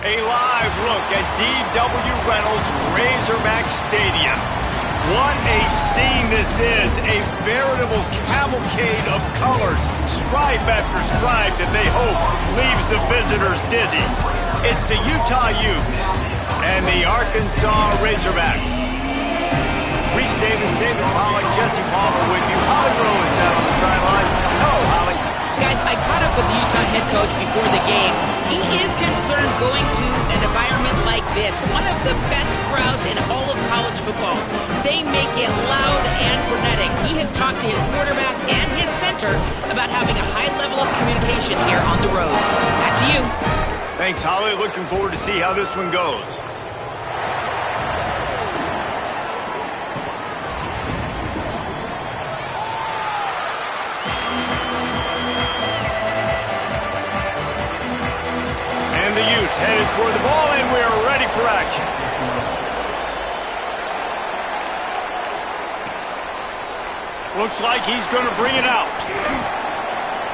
A live look at D.W. Reynolds Razorback Stadium. What a scene this is. A veritable cavalcade of colors, stripe after stripe that they hope leaves the visitors dizzy. It's the Utah Utes and the Arkansas Razorbacks. Reese Davis, David Pollack, Jesse Palmer with you. Holly Rowe is down on the sideline. Hello, Holly. Guys, I caught up with the Utah head coach before the game. He is concerned going to an environment like this, one of the best crowds in all of college football. They make it loud and frenetic. He has talked to his quarterback and his center about having a high level of communication here on the road. Back to you. Thanks, Holly. Looking forward to see how this one goes. The Utes headed toward the ball, and we're ready for action. Looks like he's going to bring it out.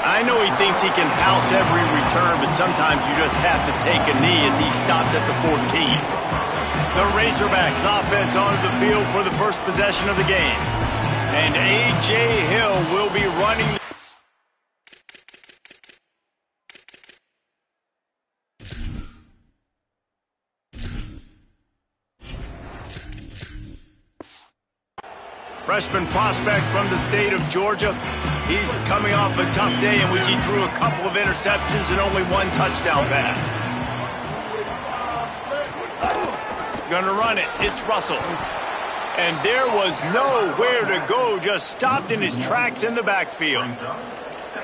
I know he thinks he can house every return, but sometimes you just have to take a knee as he stopped at the 14. The Razorbacks offense onto the field for the first possession of the game. And A.J. Hill will be running. Freshman prospect from the state of Georgia. He's coming off a tough day in which he threw a couple of interceptions and only one touchdown pass. Gonna run it. It's Russell. And there was nowhere to go, just stopped in his tracks in the backfield.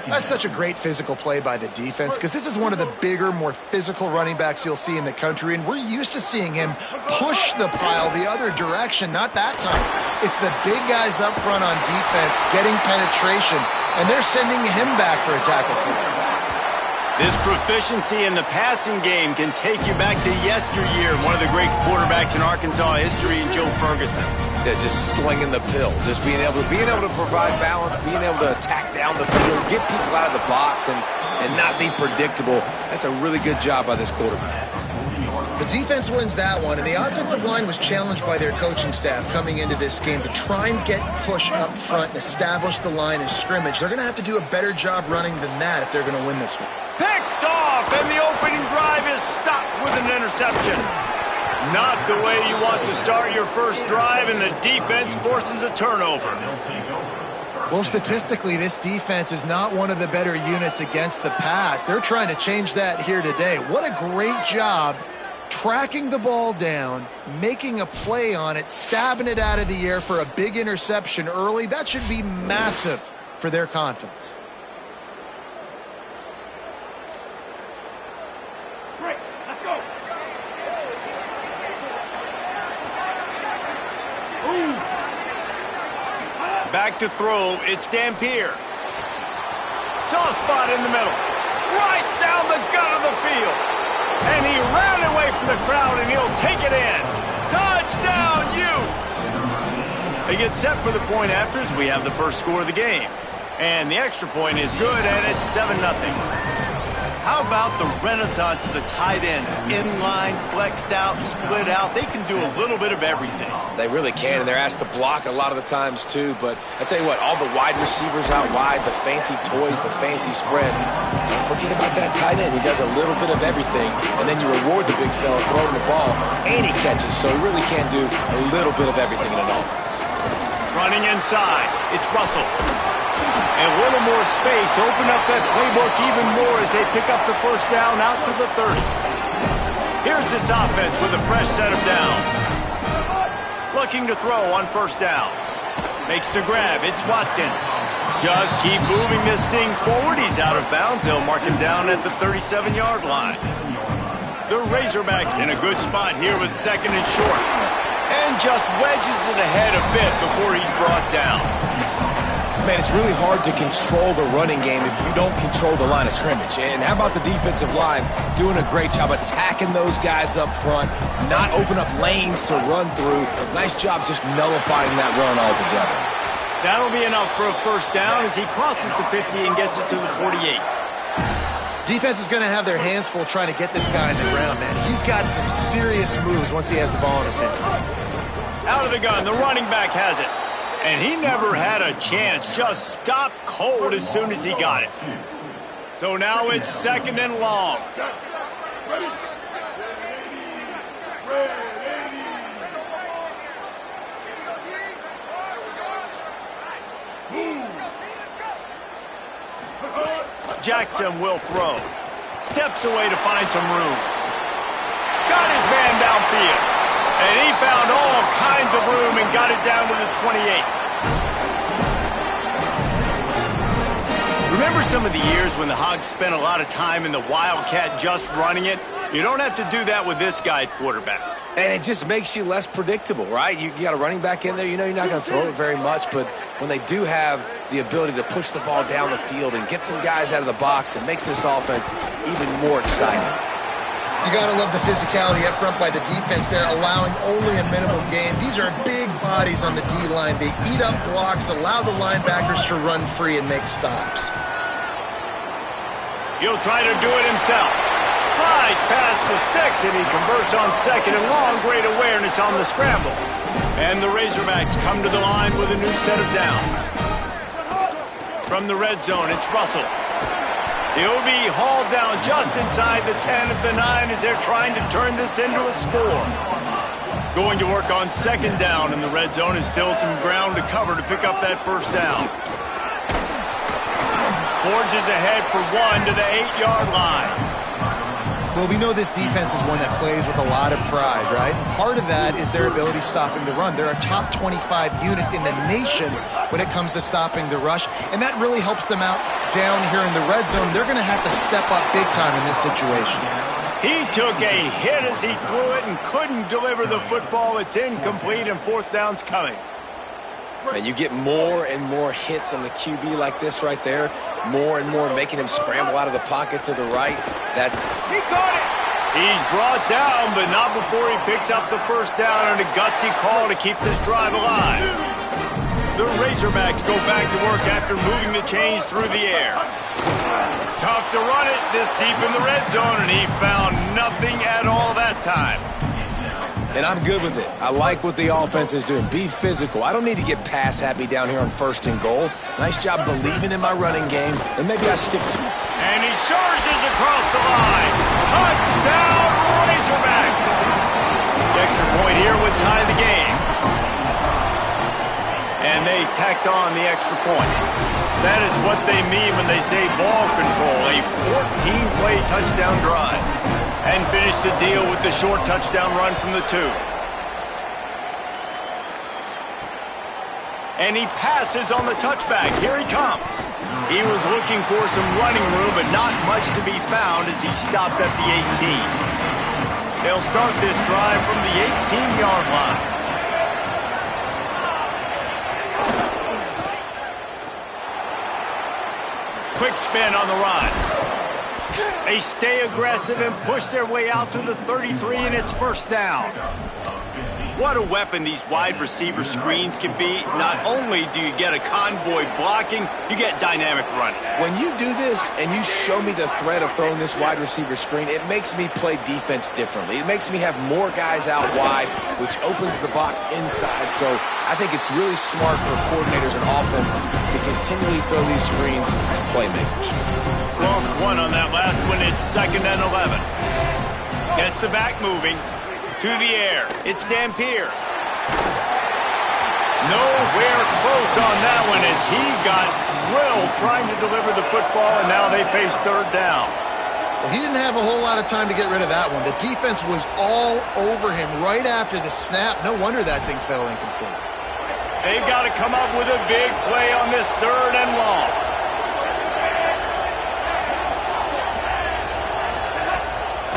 That's such a great physical play by the defense because this is one of the bigger, more physical running backs you'll see in the country, and we're used to seeing him push the pile the other direction. Not that time. It's the big guys up front on defense getting penetration, and they're sending him back for a tackle for it. This proficiency in the passing game can take you back to yesteryear, one of the great quarterbacks in Arkansas history, Joe Ferguson. Yeah, just slinging the pill, just being able to provide balance, being able to attack down the field, get people out of the box, and not be predictable. That's a really good job by this quarterback. The defense wins that one, and the offensive line was challenged by their coaching staff coming into this game to try and get push up front and establish the line of scrimmage. They're going to have to do a better job running than that if they're going to win this one. Picked off, and the opening drive is stopped with an interception. Not the way you want to start your first drive, and the defense forces a turnover. Well, statistically, this defense is not one of the better units against the pass. They're trying to change that here today. What a great job tracking the ball down, making a play on it, stabbing it out of the air for a big interception early. That should be massive for their confidence. Great, let's go. Back to throw, it's Dampier. Soft spot in the middle. Right down the gut of the field. And he ran away from the crowd, and he'll take it in. Touchdown, Utes! They get set for the point after as we have the first score of the game. And the extra point is good, and it's 7-0. How about the renaissance of the tight ends? Inline, flexed out, split out. They can do a little bit of everything. They really can, and they're asked to block a lot of the times, too. But I tell you what, all the wide receivers out wide, the fancy toys, the fancy spread. Don't forget about that tight end. He does a little bit of everything, and then you reward the big fella throwing the ball, and he catches. So he really can do a little bit of everything in an offense. Running inside, it's Russell. A little more space, open up that playbook even more as they pick up the first down out to the 30. Here's this offense with a fresh set of downs. Looking to throw on first down. Makes the grab, it's Watkins. Just keep moving this thing forward. He's out of bounds. They'll mark him down at the 37-yard line. The Razorbacks in a good spot here with second and short. And just wedges it ahead a bit before he's brought down. Man, it's really hard to control the running game if you don't control the line of scrimmage. And how about the defensive line doing a great job attacking those guys up front, not open up lanes to run through. Nice job just nullifying that run altogether. That'll be enough for a first down as he crosses the 50 and gets it to the 48. Defense is going to have their hands full trying to get this guy in the ground, man. He's got some serious moves once he has the ball in his hands. Out of the gun, the running back has it. And he never had a chance, just stopped cold as soon as he got it. So now it's second and long. Jackson will throw. Steps away to find some room. Got his man downfield. And he found all kinds of room and got it down to the 28. Remember some of the years when the Hogs spent a lot of time in the Wildcat just running it? You don't have to do that with this guy at quarterback. And it just makes you less predictable, right? You got a running back in there. You know you're not going to throw it very much, but when they do have the ability to push the ball down the field and get some guys out of the box, it makes this offense even more exciting. You got to love the physicality up front by the defense there, allowing only a minimal gain. These are big bodies on the D-line. They eat up blocks, allow the linebackers to run free and make stops. He'll try to do it himself. Slides past the sticks, and he converts on second and long. Great awareness on the scramble. And the Razorbacks come to the line with a new set of downs. From the red zone, it's Russell. He'll be hauled down just inside the 10 at the 9 as they're trying to turn this into a score. Going to work on second down in the red zone, and still some ground to cover to pick up that first down. Forges ahead for one to the 8-yard line. Well, we know this defense is one that plays with a lot of pride, right? And part of that is their ability stopping the run. They're a top 25 unit in the nation when it comes to stopping the rush, and that really helps them out down here in the red zone. They're going to have to step up big time in this situation. He took a hit as he threw it and couldn't deliver the football. It's incomplete, and fourth down's coming. And you get more and more hits on the QB like this right there. More and more making him scramble out of the pocket to the right. He caught it. He's brought down, but not before he picks up the first down and a gutsy call to keep this drive alive. The Razorbacks go back to work after moving the chains through the air. Tough to run it this deep in the red zone, and he found nothing at all that time. And I'm good with it. I like what the offense is doing. Be physical. I don't need to get pass happy down here on first and goal. Nice job believing in my running game, and maybe I stick to it. And he charges across the line. Touchdown, Razorbacks. The extra point here would tie the game. And they tacked on the extra point. That is what they mean when they say ball control. A 14-play touchdown drive. And finish the deal with the short touchdown run from the 2. And he passes on the touchback. Here he comes. He was looking for some running room, but not much to be found as he stopped at the 18. They'll start this drive from the 18-yard line. Quick spin on the run. They stay aggressive and push their way out to the 33, and it's first down. What a weapon these wide receiver screens can be. Not only do you get a convoy blocking, you get dynamic running. When you do this and you show me the threat of throwing this wide receiver screen, it makes me play defense differently. It makes me have more guys out wide, which opens the box inside. So I think it's really smart for coordinators and offenses to continually throw these screens to playmakers. Lost one on that last one. It's second and 11. Gets the back moving. To the air. It's Dampier. Nowhere close on that one as he got drilled trying to deliver the football, and now they face third down. Well, he didn't have a whole lot of time to get rid of that one. The defense was all over him right after the snap. No wonder that thing fell incomplete. They've got to come up with a big play on this third and long.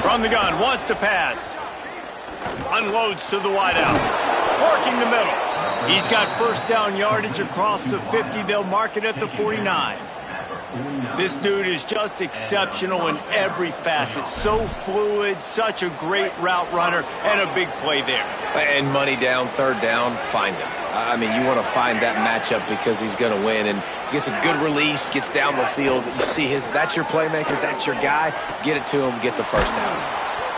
From the gun, wants to pass. Unloads to the wideout. Working the middle. He's got first down yardage across the 50. They'll mark it at the 49. This dude is just exceptional in every facet. So fluid, such a great route runner, and a big play there. And money down, third down, find him. I mean, you want to find that matchup because he's going to win, and gets a good release, gets down the field. You see that's your playmaker, that's your guy. Get it to him, get the first down.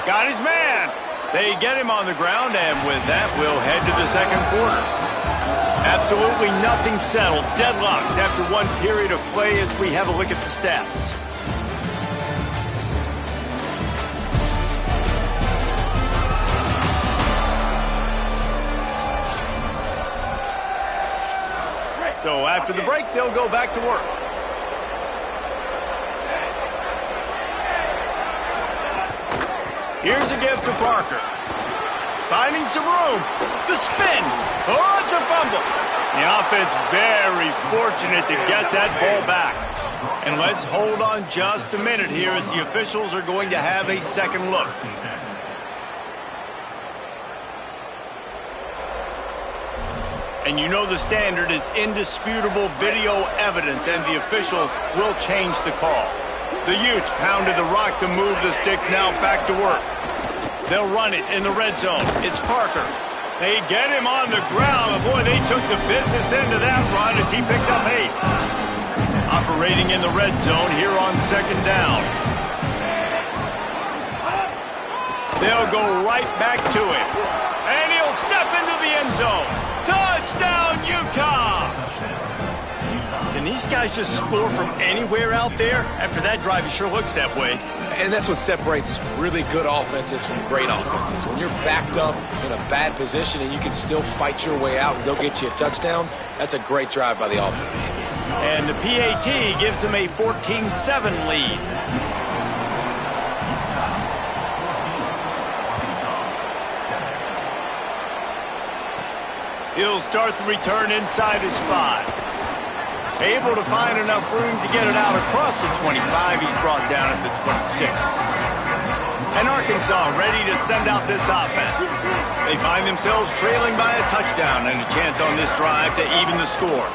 Got his man. They get him on the ground, and with that, we'll head to the second quarter. Absolutely nothing settled. Deadlocked after one period of play as we have a look at the stats. So after the break, they'll go back to work. Here's a gift to Parker. Finding some room. The spins. Oh, it's a fumble. The offense very fortunate to get that ball back. And let's hold on just a minute here as the officials are going to have a second look. And you know the standard is indisputable video evidence, and the officials will change the call. The Utes pounded the rock to move the sticks, now back to work. They'll run it in the red zone. It's Parker. They get him on the ground. Boy, they took the business into that run as he picked up 8. Operating in the red zone here on second down. They'll go right back to him. And he'll step into the end zone. Touchdown, Utah! Can these guys just score from anywhere out there? After that drive, it sure looks that way. And that's what separates really good offenses from great offenses. When you're backed up in a bad position and you can still fight your way out and they'll get you a touchdown, that's a great drive by the offense. And the PAT gives them a 14-7 lead. He'll start the return inside his 5. Able to find enough room to get it out across the 25. He's brought down at the 26. And Arkansas ready to send out this offense. They find themselves trailing by a touchdown and a chance on this drive to even the score.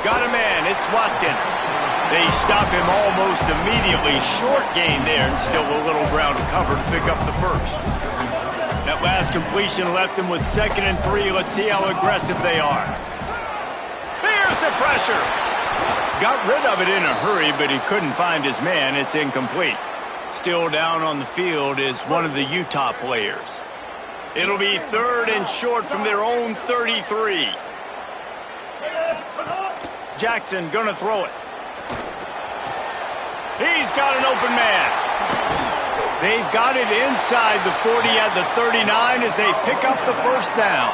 Got a man. It's Watkins. They stop him almost immediately. Short gain there and still a little ground to cover to pick up the first. That last completion left them with 2nd and 3. Let's see how aggressive they are. Here's the pressure. Got rid of it in a hurry, but he couldn't find his man. It's incomplete. Still down on the field is one of the Utah players. It'll be 3rd and short from their own 33. Jackson gonna throw it. He's got an open man. They've got it inside the 40 at the 39 as they pick up the first down.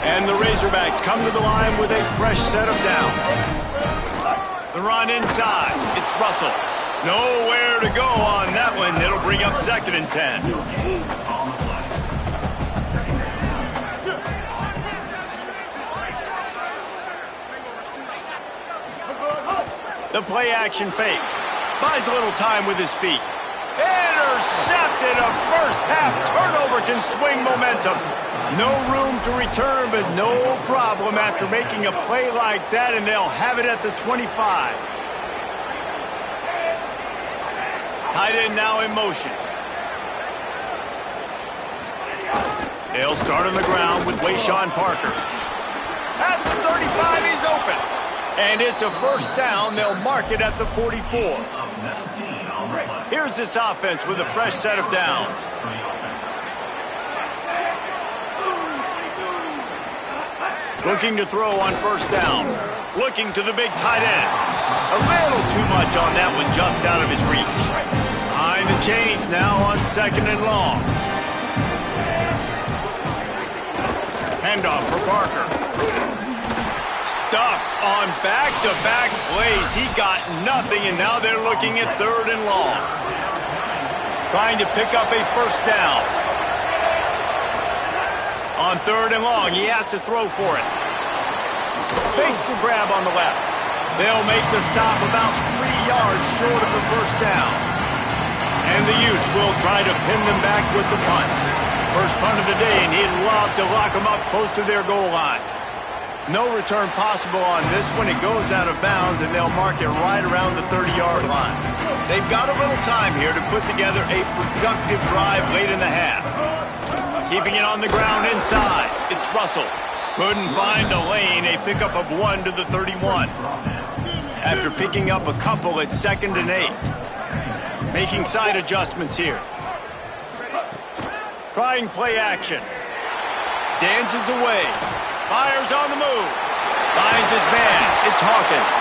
And the Razorbacks come to the line with a fresh set of downs. The run inside. It's Russell. Nowhere to go on that one. It'll bring up 2nd and 10. The play action fake. Buys a little time with his feet. Intercepted. A first half turnover can swing momentum. No room to return, but no problem after making a play like that, and they'll have it at the 25. Tight end now in motion. They'll start on the ground with Wayshawn Parker. At the 35, he's open. And it's a first down. They'll mark it at the 44. Here's this offense with a fresh set of downs. Looking to throw on first down. Looking to the big tight end. A little too much on that one, just out of his reach. Behind the chains now on 2nd and long. Handoff for Parker. Stuffed on back-to-back plays. He got nothing, and now they're looking at 3rd and long. Trying to pick up a first down. On 3rd and long, he has to throw for it. Fakes the grab on the left. They'll make the stop about 3 yards short of the first down. And the Utes will try to pin them back with the punt. First punt of the day, and he'd love to lock them up close to their goal line. No return possible on this one. It goes out of bounds, and they'll mark it right around the 30-yard line. They've got a little time here to put together a productive drive late in the half. Keeping it on the ground inside. It's Russell. Couldn't find a lane. A pickup of 1 to the 31. After picking up a couple at 2nd and 8. Making side adjustments here. Trying play action. Dances away. Fires on the move. Finds his man. It's Hawkins.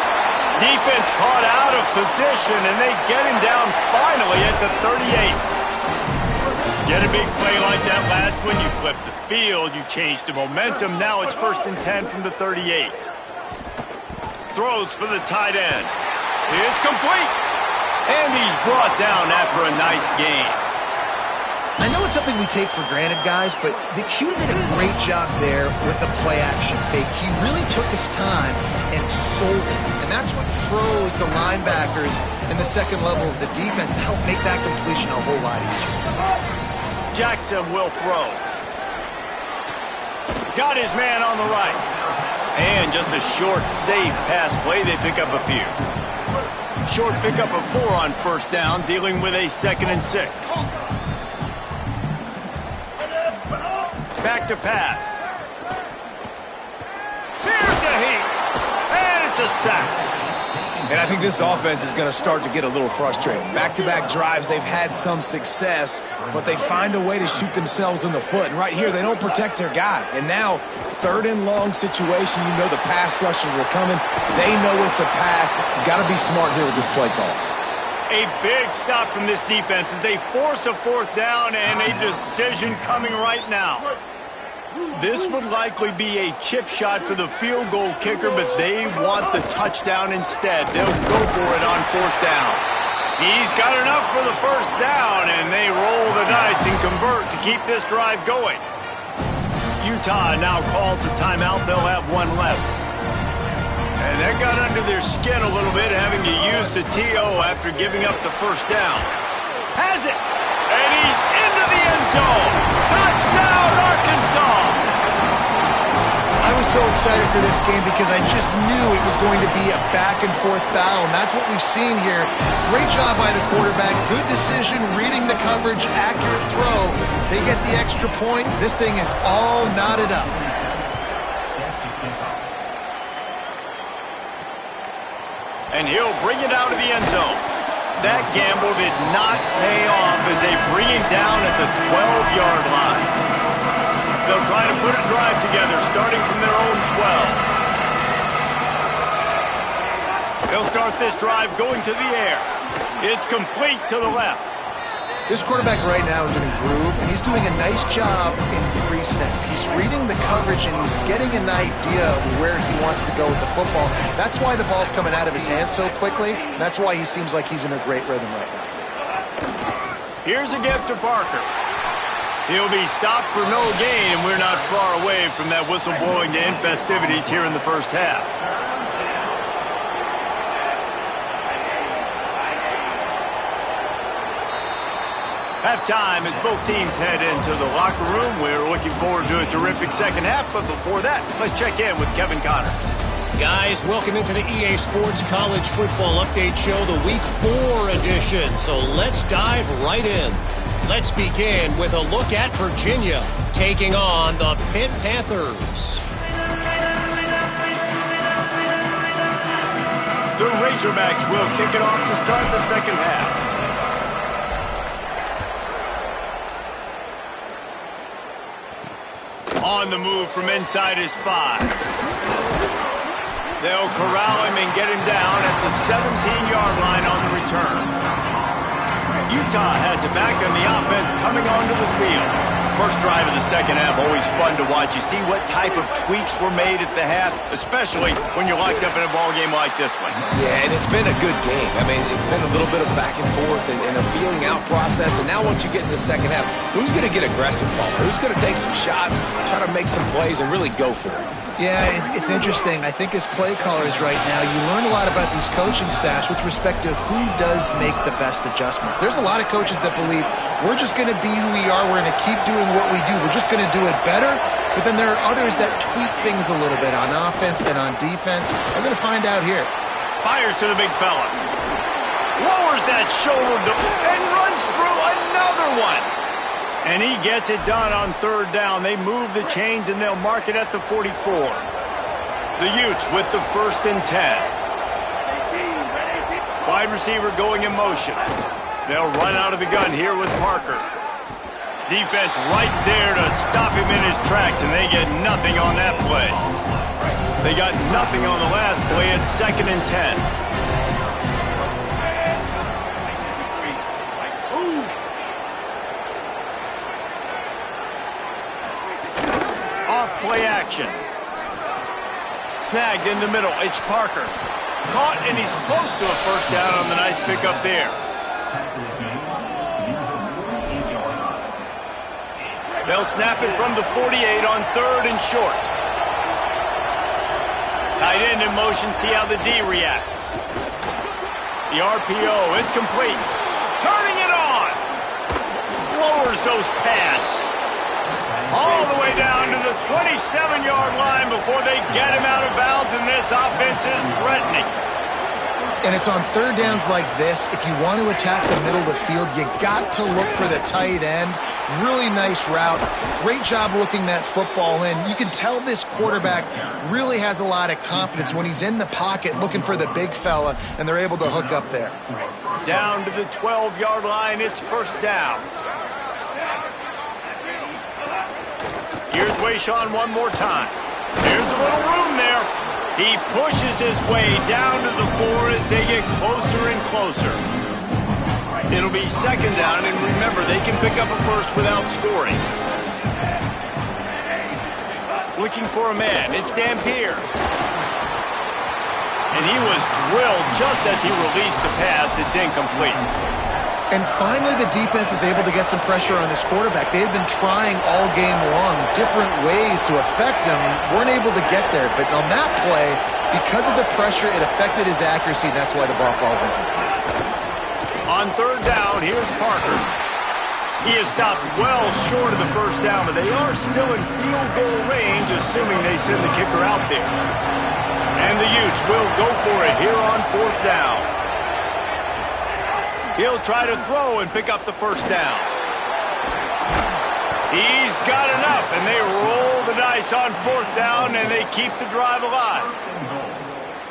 Defense caught out of position, and they get him down finally at the 38. Get a big play like that last one, you flip the field, you change the momentum. Now it's 1st and 10 from the 38. Throws for the tight end. It's complete. And he's brought down after a nice gain. I know it's something we take for granted, guys, but the Q did a great job there with the play-action fake. He really took his time and sold it. And that's what froze the linebackers in the second level of the defense to help make that completion a whole lot easier. Jackson will throw. Got his man on the right. And just a short, safe pass play. They pick up a few. Short pickup of 4 on 1st down, dealing with a 2nd and 6. Back to pass. Here's a heat. And it's a sack. And I think this offense is going to start to get a little frustrated. Back-to-back drives, they've had some success, but they find a way to shoot themselves in the foot. And right here, they don't protect their guy. And now, 3rd and long situation, you know the pass rushers are coming. They know it's a pass. Got to be smart here with this play call. A big stop from this defense as they force a 4th down and a decision coming right now. This would likely be a chip shot for the field goal kicker, but they want the touchdown instead. They'll go for it on 4th down. He's got enough for the 1st down, and they roll the dice and convert to keep this drive going. Utah now calls a timeout. They'll have 1 left. And that got under their skin a little bit, having to use the TO after giving up the 1st down. Has it! And he's into the end zone! Touchdown, Arkansas! I was so excited for this game because I just knew it was going to be a back-and-forth battle, and that's what we've seen here. Great job by the quarterback, good decision, reading the coverage, accurate throw. They get the extra point. This thing is all knotted up. And he'll bring it out of the end zone. That gamble did not pay off as they bring him down at the 12-yard line. They'll try to put a drive together, starting from their own 12. They'll start this drive going to the air. It's complete to the left. This quarterback right now is in a groove, and he's doing a nice job in pre-snap. He's reading the coverage, and he's getting an idea of where he wants to go with the football. That's why the ball's coming out of his hands so quickly. That's why he seems like he's in a great rhythm right now. Here's a gift to Parker. He'll be stopped for no gain, and we're not far away from that whistle blowing to end festivities here in the 1st half. Halftime as both teams head into the locker room. We're looking forward to a terrific 2nd half, but before that, let's check in with Kevin Connor. Guys, welcome into the EA Sports College Football Update Show, the Week 4 edition. So let's dive right in. Let's begin with a look at Virginia taking on the Pitt Panthers. The Razorbacks will kick it off to start the 2nd half. On the move from inside his 5. They'll corral him and get him down at the 17-yard line on the return. Utah has it back on the offense coming onto the field. First drive of the 2nd half, always fun to watch. You see what type of tweaks were made at the half, especially when you're locked up in a ball game like this one. Yeah, and it's been a good game. I mean, it's been a little bit of back and forth and a feeling out process. And now once you get in the 2nd half, who's going to get aggressive, Paul? Who's going to take some shots, try to make some plays, and really go for it? Yeah, it's interesting. I think as play callers right now, you learn a lot about these coaching staffs with respect to who does make the best adjustments. There's a lot of coaches that believe we're just going to be who we are. We're going to keep doing what we do. We're just going to do it better. But then there are others that tweak things a little bit on offense and on defense. I'm going to find out here. Fires to the big fella. Lowers that shoulder and runs through another one. And he gets it done on third down. They move the chains, and they'll mark it at the 44. The Utes with the 1st and 10. Wide receiver going in motion. They'll run out of the gun here with Parker. Defense right there to stop him in his tracks, and they get nothing on that play. They got nothing on the last play. It's 2nd and 10. Play action. Snagged in the middle. It's Parker. Caught, and he's close to a 1st down on the nice pickup there. They'll snap it from the 48 on 3rd and short. Tight end in motion. See how the D reacts. The RPO. It's complete. Turning it on. Lowers those pads. All the way down to the 27-yard line before they get him out of bounds, and this offense is threatening. And it's on 3rd downs like this. If you want to attack the middle of the field, you got to look for the tight end. Really nice route. Great job looking that football in. You can tell this quarterback really has a lot of confidence when he's in the pocket looking for the big fella, and they're able to hook up there. Down to the 12-yard line, it's 1st down. Here's Wayshawn one more time. There's a little room there. He pushes his way down to the 4 as they get closer and closer. It'll be 2nd down, and remember, they can pick up a 1st without scoring. Looking for a man. It's Dampier. And he was drilled just as he released the pass. It's incomplete. And finally, the defense is able to get some pressure on this quarterback. They had been trying all game long different ways to affect him. Weren't able to get there. But on that play, because of the pressure, it affected his accuracy, and that's why the ball falls in. On 3rd down, here's Parker. He is stopped well short of the 1st down, but they are still in field goal range, assuming they send the kicker out there. And the Utes will go for it here on 4th down. He'll try to throw and pick up the 1st down. He's got enough, and they roll the dice on 4th down, and they keep the drive alive.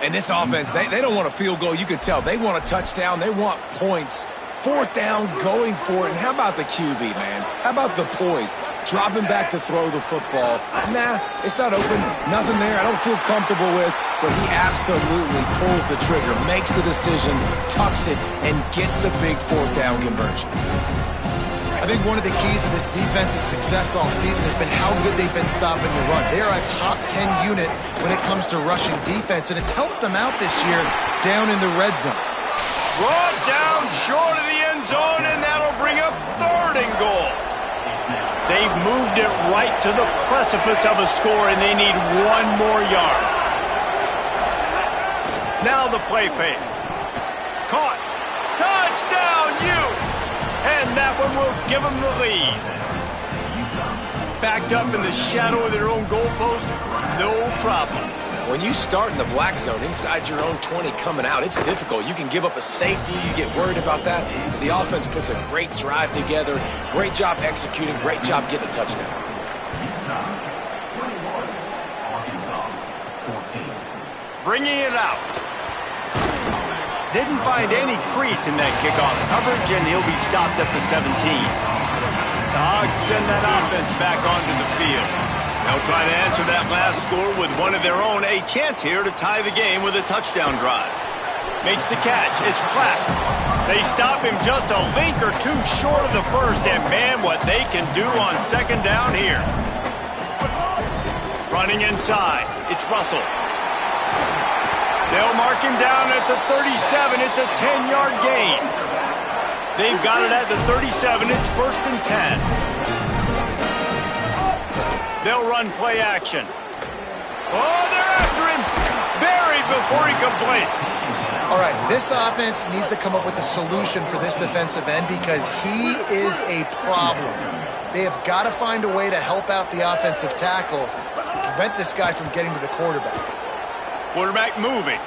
And this offense, they don't want a field goal. You can tell. They want a touchdown. They want points. 4th down, going for it. And how about the QB, man? How about the poise? Dropping back to throw the football. Nah, it's not open. Nothing there I don't feel comfortable with. But he absolutely pulls the trigger, makes the decision, tucks it, and gets the big 4th down conversion. I think one of the keys to this defense's success all season has been how good they've been stopping the run. They are a top 10 unit when it comes to rushing defense, and it's helped them out this year down in the red zone. Brought down short of the end zone, and that'll bring up 3rd and goal. They've moved it right to the precipice of a score, and they need 1 more yard. Now the play fake. Caught. Touchdown, Utes! And that one will give them the lead. Backed up in the shadow of their own goalpost, no problem. When you start in the black zone inside your own 20 coming out, it's difficult. You can give up a safety. You get worried about that. The offense puts a great drive together. Great job executing. Great job getting a touchdown. Bringing it out. Didn't find any crease in that kickoff coverage, and he'll be stopped at the 17. The Hogs send that offense back onto the field. They'll try to answer that last score with one of their own. A chance here to tie the game with a touchdown drive. Makes the catch. It's Platt. They stop him just a link or two short of the 1st, and man, what they can do on 2nd down here. Running inside. It's Russell. They'll mark him down at the 37. It's a 10-yard gain. They've got it at the 37. It's 1st and 10. They'll run play action. Oh, they're after him. Buried before he can blink. All right, this offense needs to come up with a solution for this defensive end because he is a problem. They have got to find a way to help out the offensive tackle and prevent this guy from getting to the quarterback. Quarterback moving.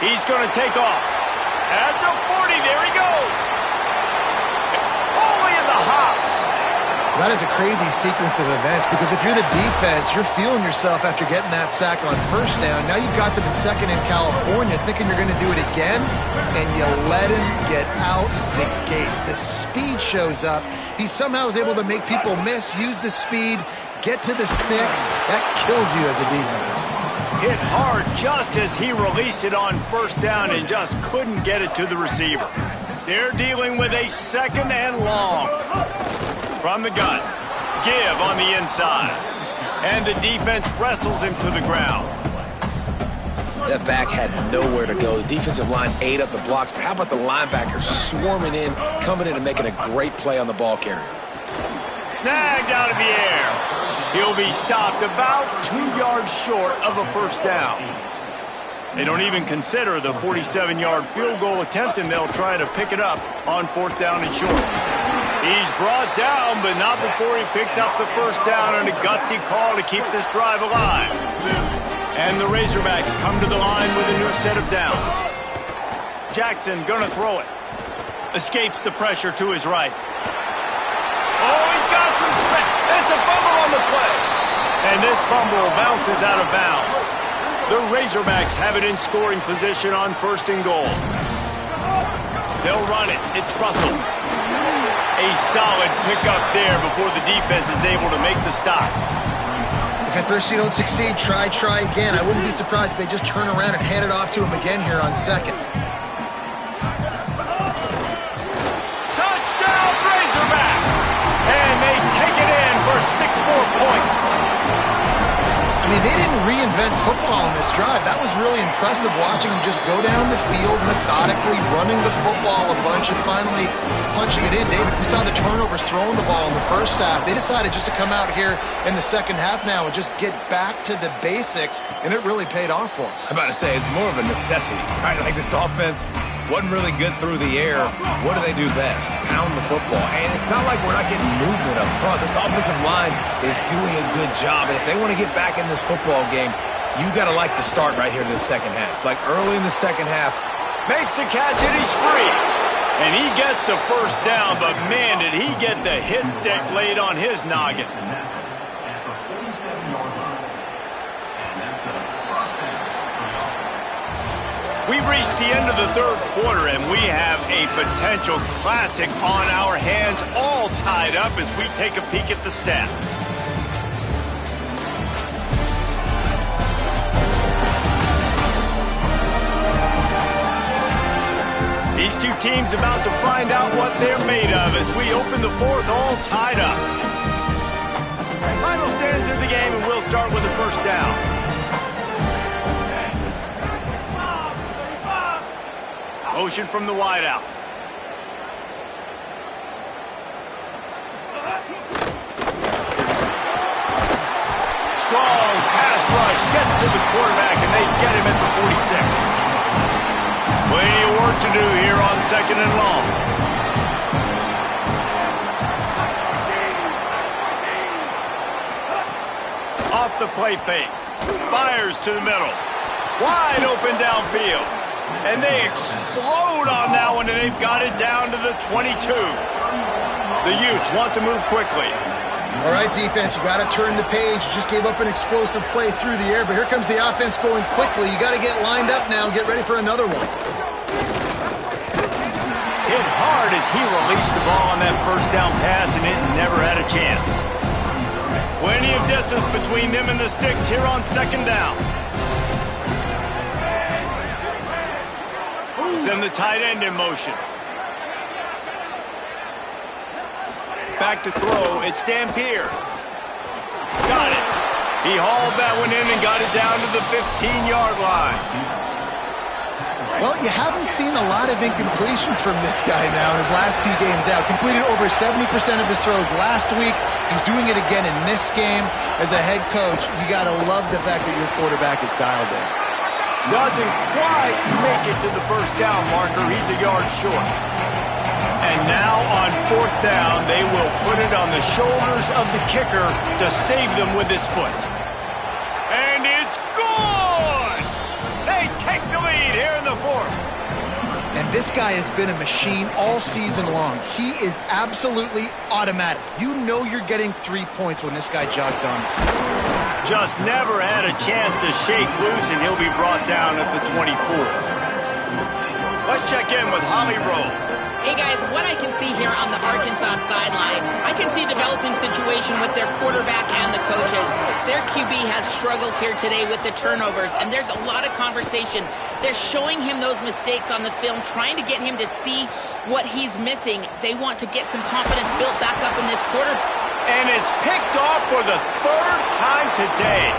He's going to take off. At the 40, there he goes. Only in the hops. That is a crazy sequence of events because if you're the defense, you're feeling yourself after getting that sack on first down. Now you've got them in second in California thinking you're going to do it again, and you let him get out the gate. The speed shows up. He somehow is able to make people miss, use the speed, get to the sticks. That kills you as a defense. Hit hard just as he released it on first down and just couldn't get it to the receiver. They're dealing with a second and long. From the gun, give on the inside. And the defense wrestles him to the ground. That back had nowhere to go. The defensive line ate up the blocks, but how about the linebackers swarming in, coming in and making a great play on the ball carrier? Snagged out of the air. He'll be stopped about 2 yards short of a first down. They don't even consider the 47-yard field goal attempt, and they'll try to pick it up on fourth down and short. He's brought down, but not before he picks up the first down on a gutsy call to keep this drive alive. And the Razorbacks come to the line with a new set of downs. Jackson gonna throw it. Escapes the pressure to his right. Oh, he's got some space. It's a fumble on the play. And this fumble bounces out of bounds. The Razorbacks have it in scoring position on first and goal. They'll run it. It's Russell. A solid pickup there before the defense is able to make the stop. If at first you don't succeed, try again. I wouldn't be surprised if they just turn around and hand it off to him again here on second. Touchdown, Razorbacks! And they take it in for 6 more points. I mean, they didn't reinvent football in this drive. That was really impressive watching them just go down the field methodically, running the football a bunch, and finally punching it in. David, we saw the turnovers throwing the ball in the first half. They decided just to come out here in the second half now and just get back to the basics, and it really paid off for them. I'm about to say, it's more of a necessity, right? Like this offense wasn't really good through the air. What do they do best? Pound the football. And it's not like we're not getting movement up front. This offensive line is doing a good job. And if they want to get back in this football game, you got to like the start right here to the second half. Like early in the second half. Makes the catch and he's free. And he gets the first down, but man, did he get the hit stick laid on his noggin. We've reached the end of the third quarter, and we have a potential classic on our hands, all tied up as we take a peek at the stats. These two teams about to find out what they're made of as we open the fourth, all tied up. Final stands of the game, and we'll start with the first down. Motion from the wideout. Strong pass rush gets to the quarterback, and they get him at the 46. Plenty of work to do here on second and long. Off the play fake. Fires to the middle. Wide open downfield. And they explode on that one, and they've got it down to the 22. The Utes want to move quickly. All right, defense, you got to turn the page. You just gave up an explosive play through the air, but here comes the offense going quickly. You got to get lined up now and get ready for another one. Hit hard as he released the ball on that first down pass, and it never had a chance. Plenty of distance between them and the sticks here on second down. Send the tight end in motion. Back to throw. It's Dampier. Got it. He hauled that one in and got it down to the 15-yard line. Well, you haven't seen a lot of incompletions from this guy now in his last 2 games out. Completed over 70% of his throws last week. He's doing it again in this game. As a head coach, you got to love the fact that your quarterback is dialed in. Doesn't quite make it to the first down marker. He's a yard short. And now on fourth down, they will put it on the shoulders of the kicker to save them with his foot. And it's good! They take the lead here in the fourth. And This guy has been a machine all season long. He is absolutely automatic. You know you're getting 3 points when this guy jogs on the field. Just never had a chance to shake loose, and he'll be brought down at the 24. Let's check in with Holly Rowe. Hey guys, what I can see here on the Arkansas sideline, I can see a developing situation with their quarterback and the coaches. Their QB has struggled here today with the turnovers, and there's a lot of conversation. They're showing him those mistakes on the film, trying to get him to see what he's missing. They want to get some confidence built back up in this quarter. And it's picked off for the 3rd time today.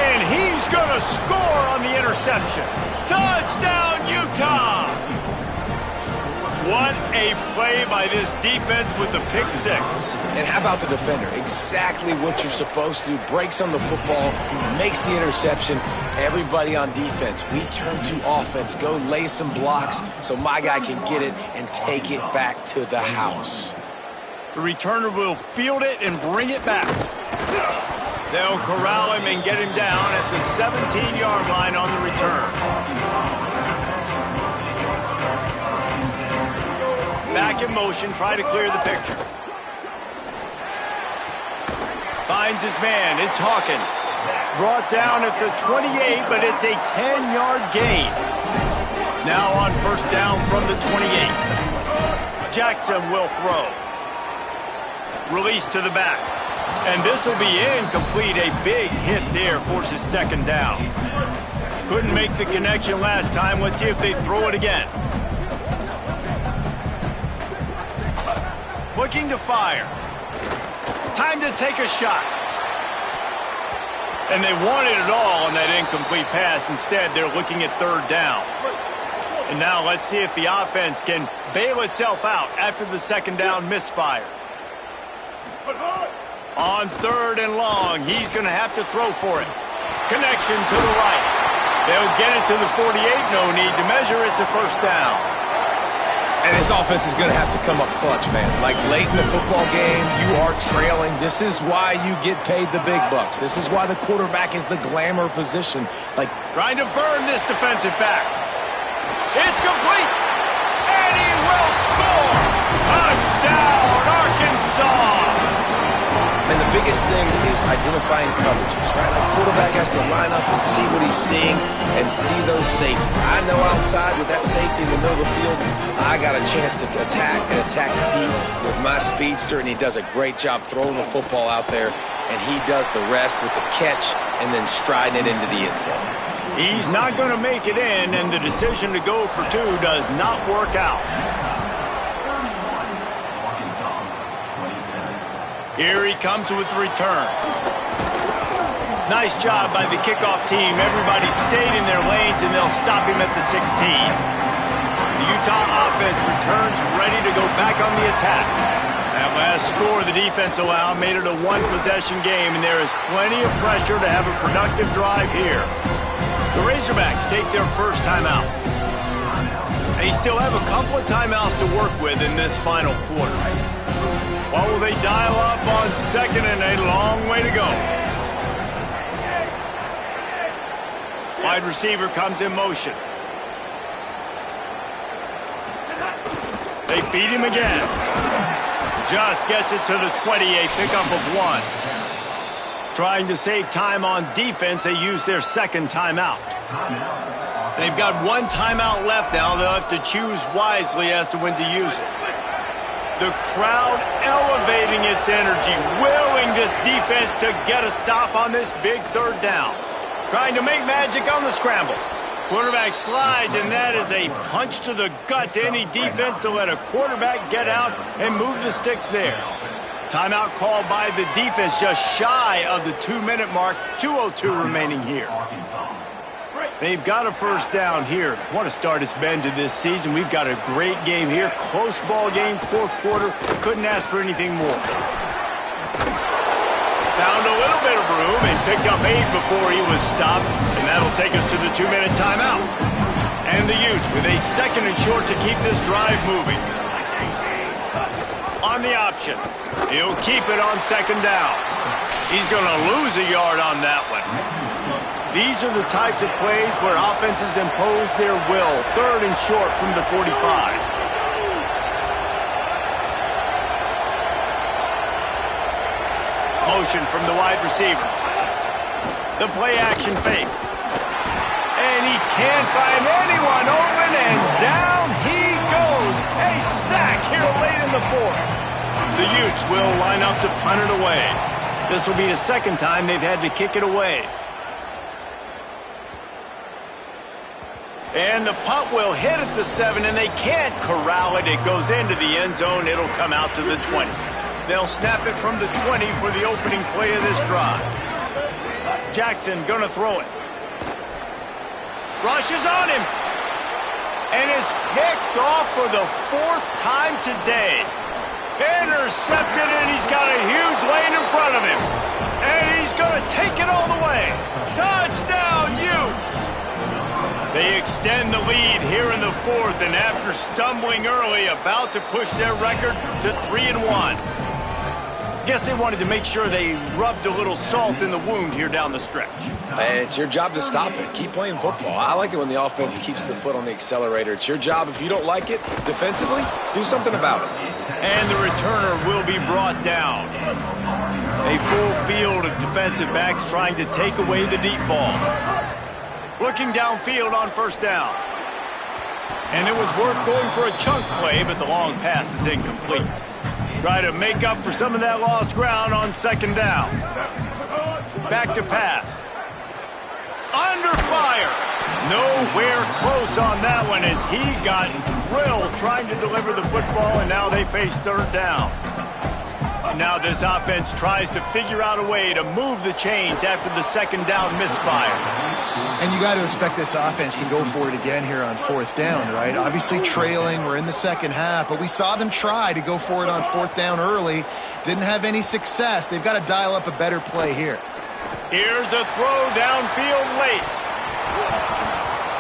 And he's going to score on the interception. Touchdown, Utah! What a play by this defense with the pick 6. And how about the defender? Exactly what you're supposed to do. Breaks on the football, makes the interception. Everybody on defense, we turn to offense. Go lay some blocks so my guy can get it and take it back to the house. The returner will field it and bring it back. They'll corral him and get him down at the 17-yard line on the return. Back in motion, try to clear the picture. Finds his man, it's Hawkins. Brought down at the 28, but it's a 10-yard gain. Now on first down from the 28. Jackson will throw. Release to the back. And this will be incomplete. A big hit there forces second down. Couldn't make the connection last time. Let's see if they throw it again. Looking to fire. Time to take a shot. And they wanted it all on that incomplete pass. Instead, they're looking at third down. And now let's see if the offense can bail itself out after the second down misfire. On third and long, he's going to have to throw for it. Connection to the right. They'll get it to the 48. No need to measure. It's a first down. And his offense is going to have to come up clutch, man. Like late in the football game, you are trailing. This is why you get paid the big bucks. This is why the quarterback is the glamour position. Like trying to burn this defensive back. It's complete. And he will score. Touchdown, Arkansas. And the biggest thing is identifying coverages, right? Like quarterback has to line up and see what he's seeing and see those safeties. I know outside with that safety in the middle of the field, I got a chance to attack and attack deep with my speedster, and he does a great job throwing the football out there, and he does the rest with the catch and then striding it into the end zone. He's not going to make it in, and the decision to go for 2 does not work out. Here he comes with the return. Nice job by the kickoff team. Everybody stayed in their lanes, and they'll stop him at the 16. The Utah offense returns ready to go back on the attack. That last score the defense allowed made it a one-possession game, and there is plenty of pressure to have a productive drive here. The Razorbacks take their first timeout. They still have a couple of timeouts to work with in this final quarter. What will they dial up on second and a long way to go? Wide receiver comes in motion. They feed him again. Just gets it to the 20, a pickup of 1. Trying to save time on defense, they use their second timeout. They've got 1 timeout left now. They'll have to choose wisely as to when to use it. The crowd elevating its energy, willing this defense to get a stop on this big third down. Trying to make magic on the scramble. Quarterback slides, and that is a punch to the gut to any defense to let a quarterback get out and move the sticks there. Timeout called by the defense just shy of the 2-minute mark. 2:02 remaining here. They've got a first down here. What a start it's been to this season. We've got a great game here. Close ball game, fourth quarter. Couldn't ask for anything more. Found a little bit of room and picked up 8 before he was stopped. And that'll take us to the 2-minute timeout. And the Utes with a second and short to keep this drive moving. On the option. He'll keep it on second down. He's going to lose a yard on that one. These are the types of plays where offenses impose their will. 3rd and short from the 45. Motion from the wide receiver. The play action fake. And he can't find anyone open, and down he goes. A sack here late in the 4th. The Utes will line up to punt it away. This will be the 2nd time they've had to kick it away. And the punt will hit at the 7, and they can't corral it. It goes into the end zone. It'll come out to the 20. They'll snap it from the 20 for the opening play of this drive. Jackson gonna throw it. Rushes on him. And it's picked off for the 4th time today. Intercepted, and he's got a huge lane in front of him. And he's gonna take it all the way. Touchdown, Utes! They extend the lead here in the 4th, and after stumbling early, about to push their record to 3-1. Guess they wanted to make sure they rubbed a little salt in the wound here down the stretch. And it's your job to stop it. Keep playing football. I like it when the offense keeps the foot on the accelerator. It's your job. If you don't like it defensively, do something about it. And the returner will be brought down. A full field of defensive backs trying to take away the deep ball. Looking downfield on 1st down. And it was worth going for a chunk play, but the long pass is incomplete. Try to make up for some of that lost ground on 2nd down. Back to pass. Under fire. Nowhere close on that one as he got drilled trying to deliver the football, and now they face 3rd down. And now this offense tries to figure out a way to move the chains after the 2nd down misfire. And you got to expect this offense to go for it again here on 4th down, right? Obviously trailing, we're in the 2nd half, but we saw them try to go for it on 4th down early. Didn't have any success. They've got to dial up a better play here. Here's a throw downfield late.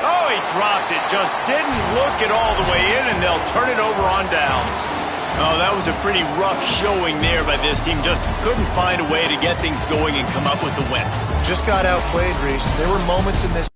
Oh, he dropped it. Just didn't look it all the way in, and they'll turn it over on downs. Oh, that was a pretty rough showing there by this team. Just couldn't find a way to get things going and come up with the win. Just got outplayed, Reese. There were moments in this